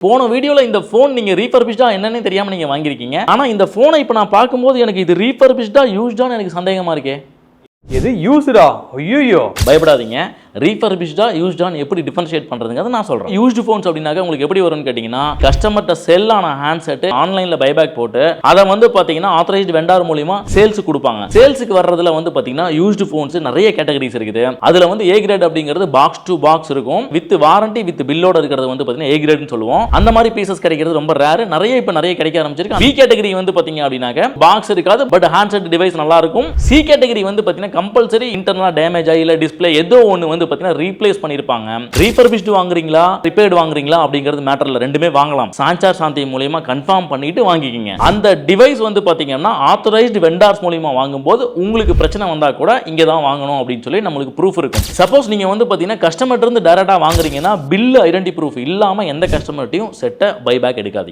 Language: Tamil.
போன வீடியோல இந்த ஃபோன் நீங்க ரீஃபர்பிஷ்டா என்னன்னு தெரியாம நீங்க வாங்கியிருக்கீங்க. ஆனா இந்த ஃபோனை இப்போ நான் பார்க்கும்போது எனக்கு இது ரீஃபர்பிஷ்டா யூஸ்டான்னு எனக்கு சந்தேகமா இருக்கே. எது யூஸ்டா? ஐயோ, பயப்படாதீங்க. ரீஃபர்பிஷ்டா யூஸ்டான்னு எப்படி டிஃபரன்ஷியேட் பண்றதுங்கிறத நான் சொல்றேன். யூஸ்டு ஃபோன்ஸ் அப்படின்னாக்க உங்களுக்கு எப்படி வரும்னு கேட்டீங்கன்னா, கஸ்டமர்ட்ட செல் ஆன ஹேண்ட்செட் ஆன்லைன்ல பைபேக் போட்டு அதை வந்து பாத்தீங்கன்னா ஆத்தரைஸ்டு வெண்டார் மூலமா சேல்ஸ் கொடுப்பாங்க. சேல்ஸுக்கு வர்றதுல வந்து பாத்தீங்கன்னா யூஸ்டு ஃபோன்ஸ் நிறைய கேட்டகரிஸ் இருக்குது. அதுல வந்து ஏ கிரேட் அப்படிங்கிறது பாக்ஸ் டு பாக்ஸ் இருக்கும். வித் வாரண்டி வித் பில்லோட இருக்கிறது வந்து பாத்தீங்கன்னா ஏ கிரேட்னு சொல்லுவோம். அந்த மாதிரி பீசஸ் கிடைக்கிறது ரொம்ப ரேர். நிறைய கிடைக்க ஆரம்பிச்சிருக்கு. பி கேட்டகரி வந்து பாத்தீங்க அப்படின்னாக்க பாக்ஸ் இருக்காது, பட் ஹேண்ட்செட் டிவைஸ் நல்லா இருக்கும். சி கேட்டகரி வந்து பாத்தீங்கன்னா கம்பல்சரி இன்டர்னல் டேமேஜ் ஆகி இல்ல டிஸ்ப்ளே ஏதோ ஒன்னு வந்து பாத்தீங்கன்னா ரீப்ளேஸ் பண்ணிருப்பாங்க. ரீஃபர்பிஷ்டு வாங்குறீங்களா ரிப்பேர்டு வாங்குறீங்களா அப்படிங்கிறது மேட்டர்ல ரெண்டுமே வாங்கலாம். சான்சார் சாந்தி மூலமா கன்ஃபார்ம் பண்ணிட்டு வாங்கிக்கிங்க. அந்த டிவைஸ் வந்து பாத்தீங்கன்னா ஆத்தரைஸ்டு வெண்டார்ஸ் மூலமா வாங்கும்போது உங்களுக்கு பிரச்சனை வந்தா கூட இங்க தான் வாங்கணும் அப்படின்னு சொல்லி நமக்கு ப்ரூஃப் இருக்கும். சப்போஸ் நீங்க வந்து பாத்தீங்கன்னா கஸ்டமர்ட்ட இருந்து டைரக்டா வாங்குறீங்கன்னா பில் ஐடென்டி ப்ரூஃப் இல்லாம எந்த கஸ்டமர்ட்டையும் செட்டை பைபேக் எடுக்காதீங்க.